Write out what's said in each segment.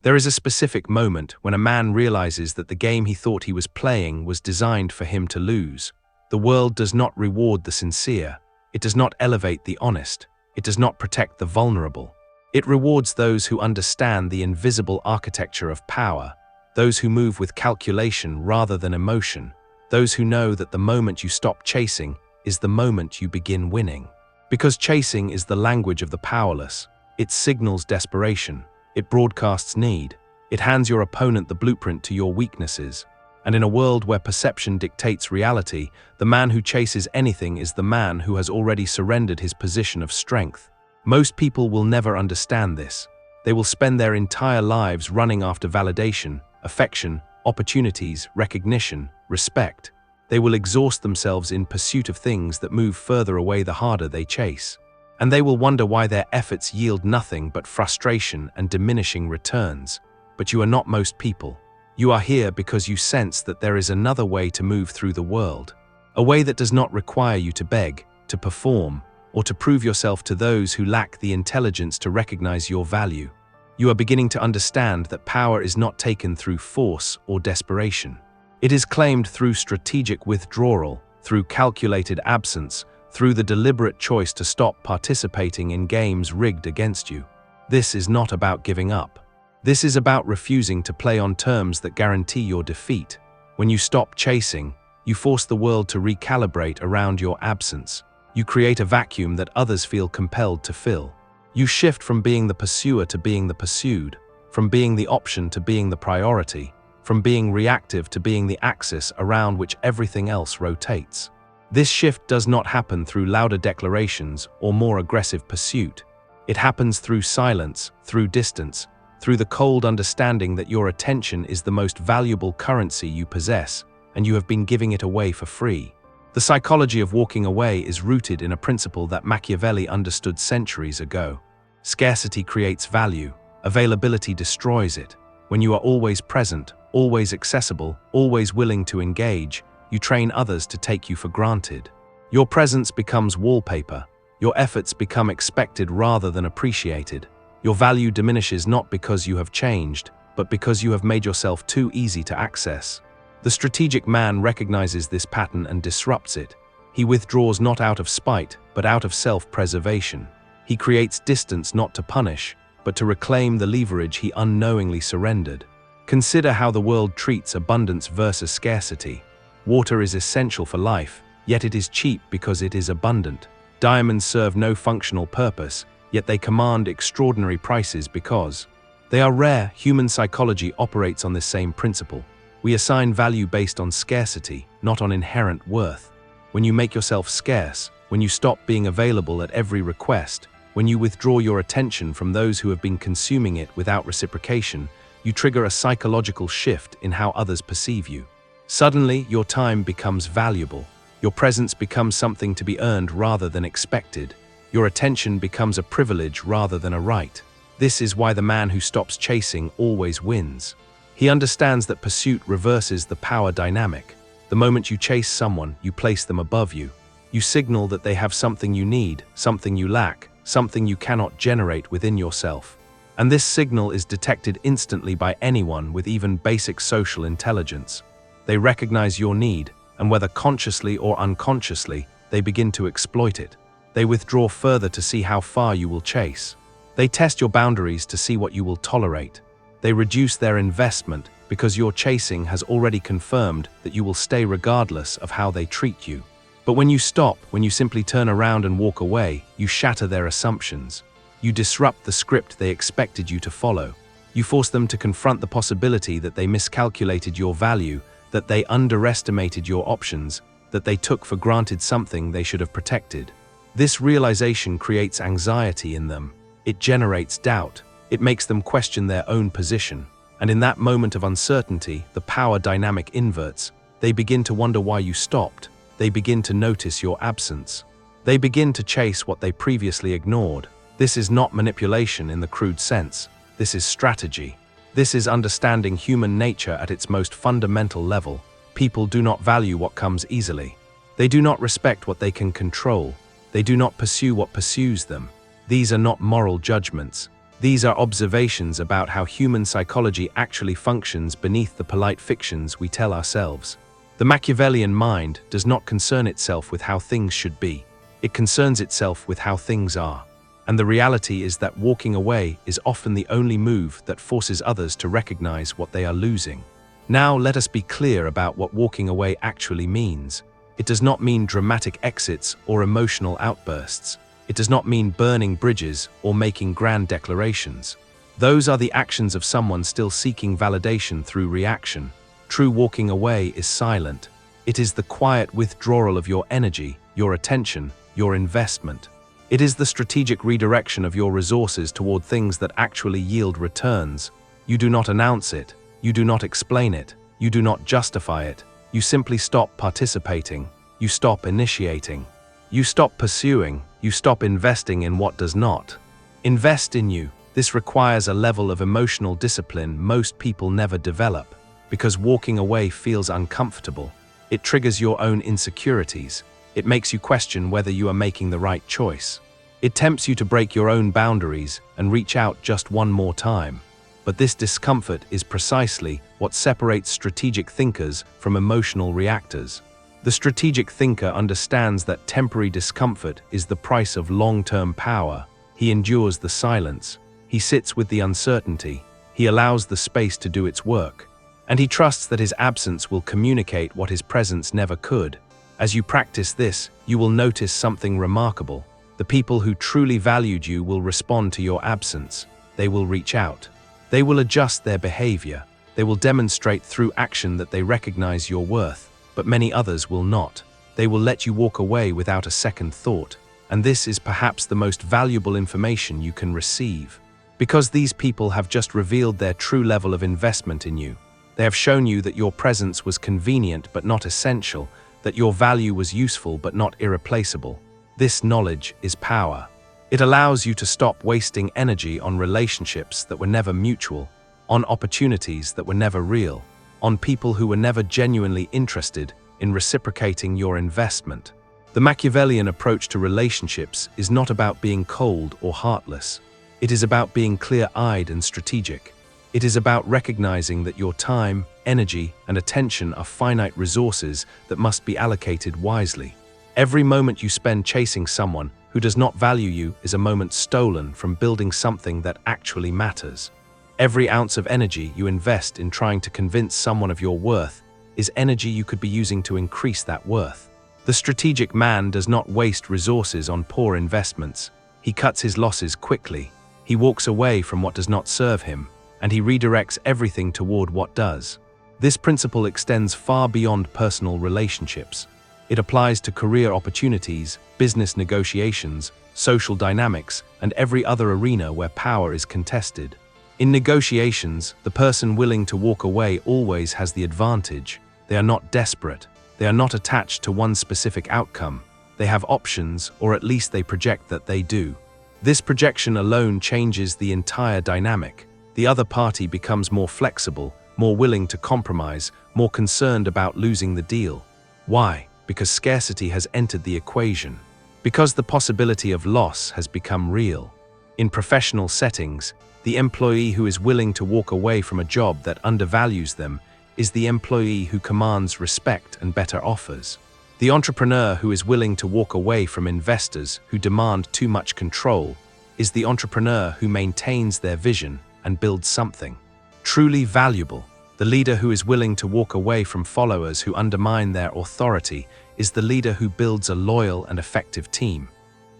There is a specific moment when a man realizes that the game he thought he was playing was designed for him to lose. The world does not reward the sincere. It does not elevate the honest. It does not protect the vulnerable. It rewards those who understand the invisible architecture of power, those who move with calculation rather than emotion, those who know that the moment you stop chasing is the moment you begin winning. Because chasing is the language of the powerless, it signals desperation. It broadcasts need. It hands your opponent the blueprint to your weaknesses. And in a world where perception dictates reality, the man who chases anything is the man who has already surrendered his position of strength. Most people will never understand this. They will spend their entire lives running after validation, affection, opportunities, recognition, respect. They will exhaust themselves in pursuit of things that move further away the harder they chase. And they will wonder why their efforts yield nothing but frustration and diminishing returns. But you are not most people. You are here because you sense that there is another way to move through the world. A way that does not require you to beg, to perform, or to prove yourself to those who lack the intelligence to recognize your value. You are beginning to understand that power is not taken through force or desperation. It is claimed through strategic withdrawal, through calculated absence, through the deliberate choice to stop participating in games rigged against you. This is not about giving up. This is about refusing to play on terms that guarantee your defeat. When you stop chasing, you force the world to recalibrate around your absence. You create a vacuum that others feel compelled to fill. You shift from being the pursuer to being the pursued, from being the option to being the priority, from being reactive to being the axis around which everything else rotates. This shift does not happen through louder declarations or more aggressive pursuit. It happens through silence, through distance, through the cold understanding that your attention is the most valuable currency you possess, and you have been giving it away for free. The psychology of walking away is rooted in a principle that Machiavelli understood centuries ago. Scarcity creates value, availability destroys it. When you are always present, always accessible, always willing to engage, you train others to take you for granted. Your presence becomes wallpaper. Your efforts become expected rather than appreciated. Your value diminishes not because you have changed, but because you have made yourself too easy to access. The strategic man recognizes this pattern and disrupts it. He withdraws not out of spite, but out of self-preservation. He creates distance not to punish, but to reclaim the leverage he unknowingly surrendered. Consider how the world treats abundance versus scarcity. Water is essential for life, yet it is cheap because it is abundant. Diamonds serve no functional purpose, yet they command extraordinary prices because they are rare. Human psychology operates on this same principle. We assign value based on scarcity, not on inherent worth. When you make yourself scarce, when you stop being available at every request, when you withdraw your attention from those who have been consuming it without reciprocation, you trigger a psychological shift in how others perceive you. Suddenly, your time becomes valuable. Your presence becomes something to be earned rather than expected. Your attention becomes a privilege rather than a right. This is why the man who stops chasing always wins. He understands that pursuit reverses the power dynamic. The moment you chase someone, you place them above you. You signal that they have something you need, something you lack, something you cannot generate within yourself. And this signal is detected instantly by anyone with even basic social intelligence. They recognize your need, and whether consciously or unconsciously, they begin to exploit it. They withdraw further to see how far you will chase. They test your boundaries to see what you will tolerate. They reduce their investment because your chasing has already confirmed that you will stay regardless of how they treat you. But when you stop, when you simply turn around and walk away, you shatter their assumptions. You disrupt the script they expected you to follow. You force them to confront the possibility that they miscalculated your value, that they underestimated your options, that they took for granted something they should have protected. This realization creates anxiety in them. It generates doubt. It makes them question their own position. And in that moment of uncertainty, the power dynamic inverts. They begin to wonder why you stopped. They begin to notice your absence. They begin to chase what they previously ignored. This is not manipulation in the crude sense. This is strategy. This is understanding human nature at its most fundamental level. People do not value what comes easily. They do not respect what they can control. They do not pursue what pursues them. These are not moral judgments. These are observations about how human psychology actually functions beneath the polite fictions we tell ourselves. The Machiavellian mind does not concern itself with how things should be. It concerns itself with how things are. And the reality is that walking away is often the only move that forces others to recognize what they are losing. Now let us be clear about what walking away actually means. It does not mean dramatic exits or emotional outbursts. It does not mean burning bridges or making grand declarations. Those are the actions of someone still seeking validation through reaction. True walking away is silent. It is the quiet withdrawal of your energy, your attention, your investment. It is the strategic redirection of your resources toward things that actually yield returns. You do not announce it. You do not explain it. You do not justify it. You simply stop participating. You stop initiating. You stop pursuing. You stop investing in what does not invest in you. This requires a level of emotional discipline most people never develop, because walking away feels uncomfortable. It triggers your own insecurities. It makes you question whether you are making the right choice. It tempts you to break your own boundaries and reach out just one more time. But this discomfort is precisely what separates strategic thinkers from emotional reactors. The strategic thinker understands that temporary discomfort is the price of long-term power. He endures the silence. He sits with the uncertainty. He allows the space to do its work. And he trusts that his absence will communicate what his presence never could. As you practice this, you will notice something remarkable. The people who truly valued you will respond to your absence. They will reach out. They will adjust their behavior. They will demonstrate through action that they recognize your worth. But many others will not. They will let you walk away without a second thought. And this is perhaps the most valuable information you can receive. Because these people have just revealed their true level of investment in you. They have shown you that your presence was convenient but not essential, that your value was useful but not irreplaceable. This knowledge is power. It allows you to stop wasting energy on relationships that were never mutual, on opportunities that were never real, on people who were never genuinely interested in reciprocating your investment. The Machiavellian approach to relationships is not about being cold or heartless. It is about being clear-eyed and strategic. It is about recognizing that your time, energy, and attention are finite resources that must be allocated wisely. Every moment you spend chasing someone who does not value you is a moment stolen from building something that actually matters. Every ounce of energy you invest in trying to convince someone of your worth is energy you could be using to increase that worth. The strategic man does not waste resources on poor investments. He cuts his losses quickly. He walks away from what does not serve him, and he redirects everything toward what does. This principle extends far beyond personal relationships. It applies to career opportunities, business negotiations, social dynamics, and every other arena where power is contested. In negotiations, the person willing to walk away always has the advantage. They are not desperate. They are not attached to one specific outcome. They have options, or at least they project that they do. This projection alone changes the entire dynamic. The other party becomes more flexible, more willing to compromise, more concerned about losing the deal. Why? Because scarcity has entered the equation. Because the possibility of loss has become real. In professional settings, the employee who is willing to walk away from a job that undervalues them is the employee who commands respect and better offers. The entrepreneur who is willing to walk away from investors who demand too much control is the entrepreneur who maintains their vision and builds something truly valuable. The leader who is willing to walk away from followers who undermine their authority is the leader who builds a loyal and effective team.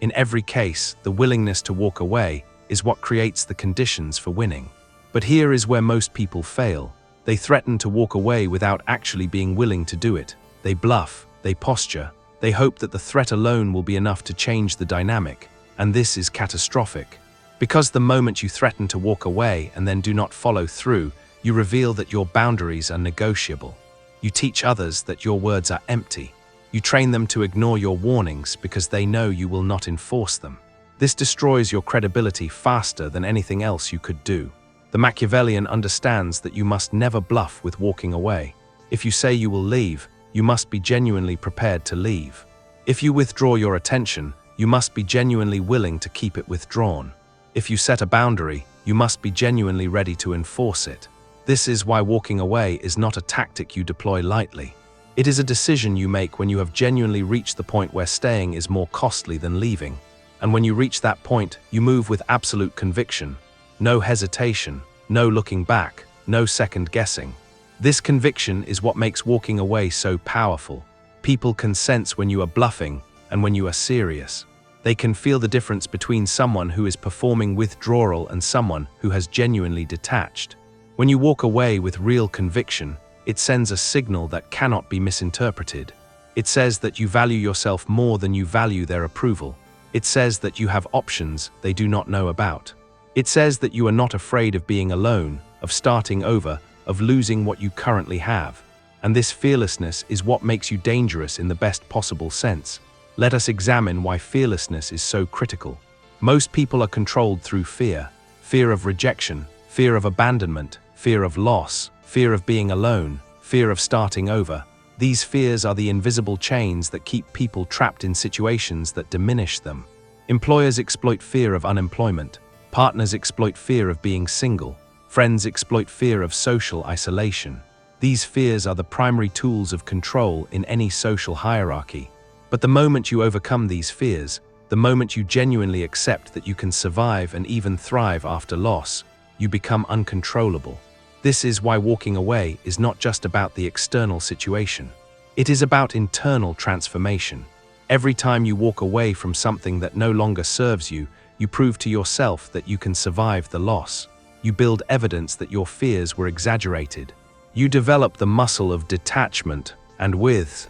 In every case, the willingness to walk away is what creates the conditions for winning. But here is where most people fail. They threaten to walk away without actually being willing to do it. They bluff, they posture, they hope that the threat alone will be enough to change the dynamic, and this is catastrophic. Because the moment you threaten to walk away and then do not follow through, you reveal that your boundaries are negotiable. You teach others that your words are empty. You train them to ignore your warnings because they know you will not enforce them. This destroys your credibility faster than anything else you could do. The Machiavellian understands that you must never bluff with walking away. If you say you will leave, you must be genuinely prepared to leave. If you withdraw your attention, you must be genuinely willing to keep it withdrawn. If you set a boundary, you must be genuinely ready to enforce it. This is why walking away is not a tactic you deploy lightly. It is a decision you make when you have genuinely reached the point where staying is more costly than leaving. And when you reach that point, you move with absolute conviction. No hesitation, no looking back, no second guessing. This conviction is what makes walking away so powerful. People can sense when you are bluffing and when you are serious. They can feel the difference between someone who is performing withdrawal and someone who has genuinely detached. When you walk away with real conviction, it sends a signal that cannot be misinterpreted. It says that you value yourself more than you value their approval. It says that you have options they do not know about. It says that you are not afraid of being alone, of starting over, of losing what you currently have. And this fearlessness is what makes you dangerous in the best possible sense. Let us examine why fearlessness is so critical. Most people are controlled through fear. Fear of rejection, fear of abandonment, fear of loss, fear of being alone, fear of starting over. These fears are the invisible chains that keep people trapped in situations that diminish them. Employers exploit fear of unemployment. Partners exploit fear of being single. Friends exploit fear of social isolation. These fears are the primary tools of control in any social hierarchy. But the moment you overcome these fears, the moment you genuinely accept that you can survive and even thrive after loss, you become uncontrollable. This is why walking away is not just about the external situation. It is about internal transformation. Every time you walk away from something that no longer serves you, you prove to yourself that you can survive the loss. You build evidence that your fears were exaggerated. You develop the muscle of detachment, and with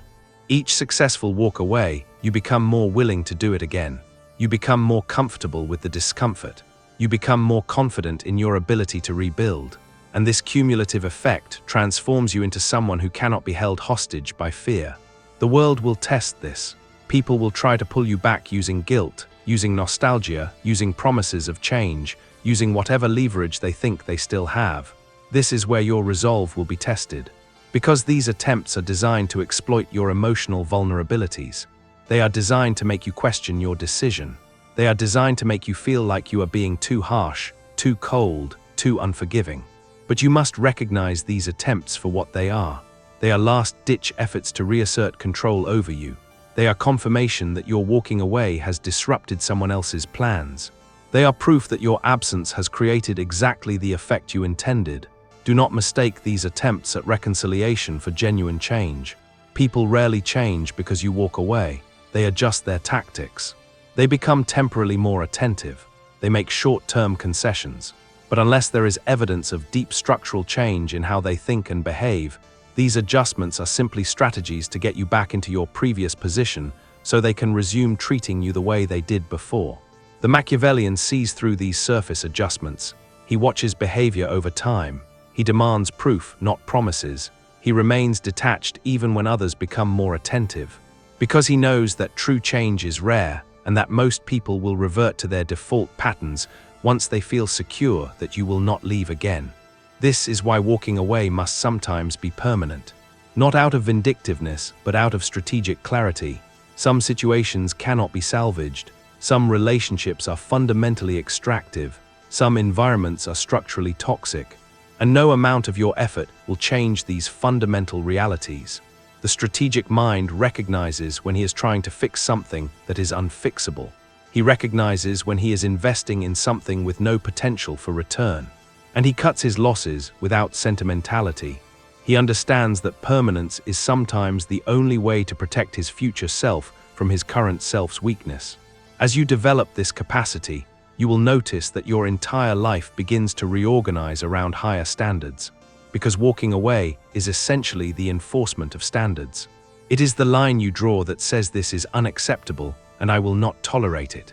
each successful walk away, you become more willing to do it again. You become more comfortable with the discomfort. You become more confident in your ability to rebuild. And this cumulative effect transforms you into someone who cannot be held hostage by fear. The world will test this. People will try to pull you back using guilt, using nostalgia, using promises of change, using whatever leverage they think they still have. This is where your resolve will be tested. Because these attempts are designed to exploit your emotional vulnerabilities. They are designed to make you question your decision. They are designed to make you feel like you are being too harsh, too cold, too unforgiving. But you must recognize these attempts for what they are. They are last-ditch efforts to reassert control over you. They are confirmation that your walking away has disrupted someone else's plans. They are proof that your absence has created exactly the effect you intended. Do not mistake these attempts at reconciliation for genuine change. People rarely change because you walk away. They adjust their tactics. They become temporarily more attentive. They make short-term concessions. But unless there is evidence of deep structural change in how they think and behave, these adjustments are simply strategies to get you back into your previous position so they can resume treating you the way they did before. The Machiavellian sees through these surface adjustments. He watches behavior over time. He demands proof, not promises. He remains detached even when others become more attentive. Because he knows that true change is rare and that most people will revert to their default patterns once they feel secure that you will not leave again. This is why walking away must sometimes be permanent. Not out of vindictiveness, but out of strategic clarity. Some situations cannot be salvaged. Some relationships are fundamentally extractive. Some environments are structurally toxic. And no amount of your effort will change these fundamental realities. The strategic mind recognizes when he is trying to fix something that is unfixable. He recognizes when he is investing in something with no potential for return. And he cuts his losses without sentimentality. He understands that permanence is sometimes the only way to protect his future self from his current self's weakness. As you develop this capacity, you will notice that your entire life begins to reorganize around higher standards. Because walking away is essentially the enforcement of standards. It is the line you draw that says this is unacceptable and I will not tolerate it.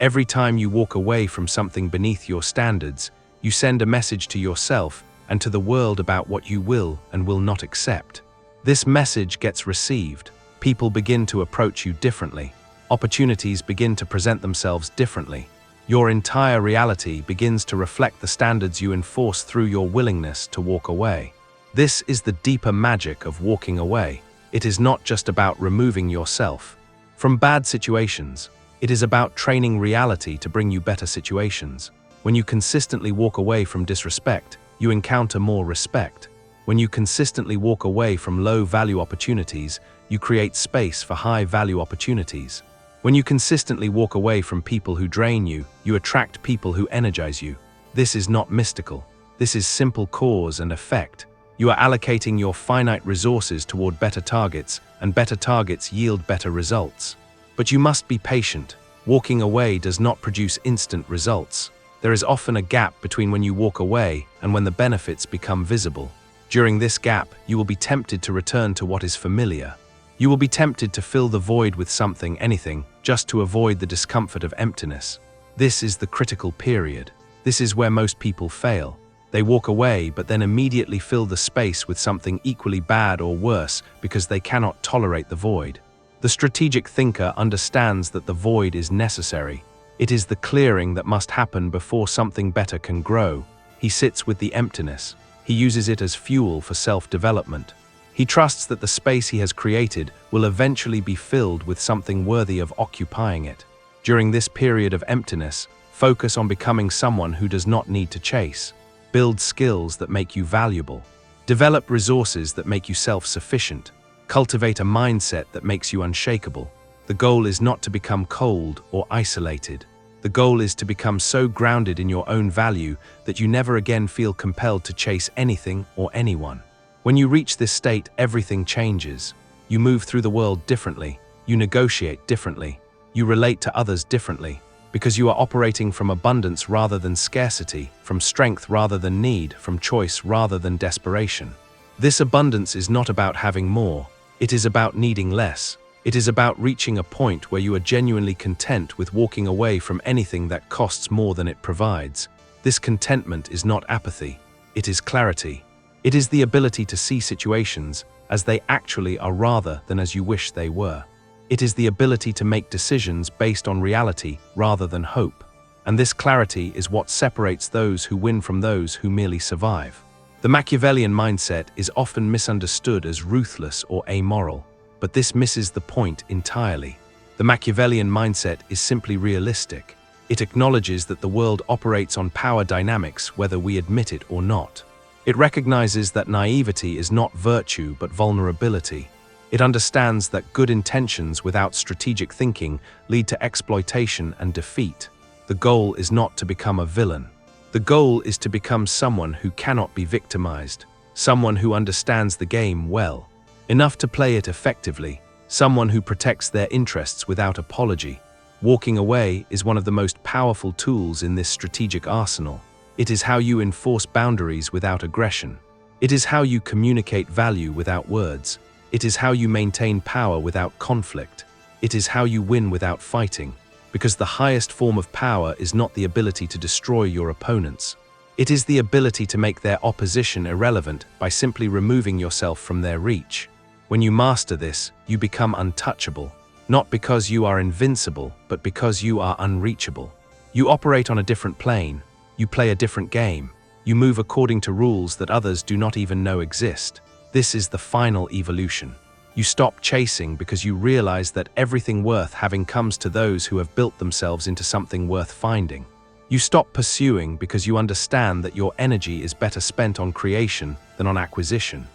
Every time you walk away from something beneath your standards, you send a message to yourself and to the world about what you will and will not accept. This message gets received. People begin to approach you differently. Opportunities begin to present themselves differently. Your entire reality begins to reflect the standards you enforce through your willingness to walk away. This is the deeper magic of walking away. It is not just about removing yourself from bad situations. It is about training reality to bring you better situations. When you consistently walk away from disrespect, you encounter more respect. When you consistently walk away from low-value opportunities, you create space for high-value opportunities. When you consistently walk away from people who drain you, you attract people who energize you. This is not mystical. This is simple cause and effect. You are allocating your finite resources toward better targets, and better targets yield better results. But you must be patient. Walking away does not produce instant results. There is often a gap between when you walk away and when the benefits become visible. During this gap, you will be tempted to return to what is familiar. You will be tempted to fill the void with something, anything, just to avoid the discomfort of emptiness. This is the critical period. This is where most people fail. They walk away but then immediately fill the space with something equally bad or worse because they cannot tolerate the void. The strategic thinker understands that the void is necessary. It is the clearing that must happen before something better can grow. He sits with the emptiness. He uses it as fuel for self-development. He trusts that the space he has created will eventually be filled with something worthy of occupying it. During this period of emptiness, focus on becoming someone who does not need to chase. Build skills that make you valuable. Develop resources that make you self-sufficient. Cultivate a mindset that makes you unshakable. The goal is not to become cold or isolated. The goal is to become so grounded in your own value that you never again feel compelled to chase anything or anyone. When you reach this state, everything changes. You move through the world differently. You negotiate differently. You relate to others differently, because you are operating from abundance rather than scarcity, from strength rather than need, from choice rather than desperation. This abundance is not about having more. It is about needing less. It is about reaching a point where you are genuinely content with walking away from anything that costs more than it provides. This contentment is not apathy. It is clarity. It is the ability to see situations as they actually are rather than as you wish they were. It is the ability to make decisions based on reality rather than hope. And this clarity is what separates those who win from those who merely survive. The Machiavellian mindset is often misunderstood as ruthless or amoral, but this misses the point entirely. The Machiavellian mindset is simply realistic. It acknowledges that the world operates on power dynamics whether we admit it or not. It recognizes that naivety is not virtue but vulnerability. It understands that good intentions without strategic thinking lead to exploitation and defeat. The goal is not to become a villain. The goal is to become someone who cannot be victimized, someone who understands the game well, enough to play it effectively, someone who protects their interests without apology. Walking away is one of the most powerful tools in this strategic arsenal. It is how you enforce boundaries without aggression. It is how you communicate value without words. It is how you maintain power without conflict. It is how you win without fighting. Because the highest form of power is not the ability to destroy your opponents. It is the ability to make their opposition irrelevant by simply removing yourself from their reach. When you master this, you become untouchable, not because you are invincible, but because you are unreachable. You operate on a different plane. You play a different game. You move according to rules that others do not even know exist. This is the final evolution. You stop chasing because you realize that everything worth having comes to those who have built themselves into something worth finding. You stop pursuing because you understand that your energy is better spent on creation than on acquisition.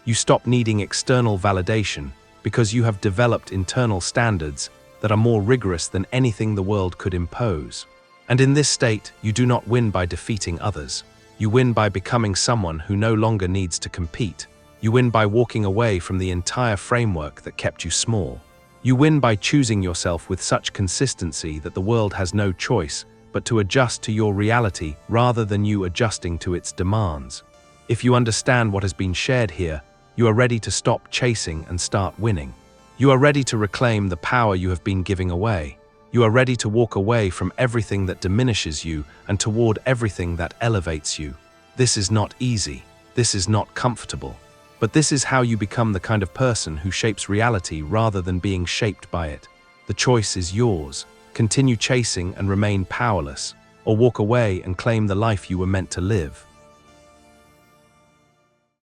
You stop needing external validation because you have developed internal standards that are more rigorous than anything the world could impose. And in this state, you do not win by defeating others. You win by becoming someone who no longer needs to compete. You win by walking away from the entire framework that kept you small. You win by choosing yourself with such consistency that the world has no choice but to adjust to your reality rather than you adjusting to its demands. If you understand what has been shared here, you are ready to stop chasing and start winning. You are ready to reclaim the power you have been giving away. You are ready to walk away from everything that diminishes you and toward everything that elevates you. This is not easy. This is not comfortable. But this is how you become the kind of person who shapes reality rather than being shaped by it. The choice is yours. Continue chasing and remain powerless, or walk away and claim the life you were meant to live.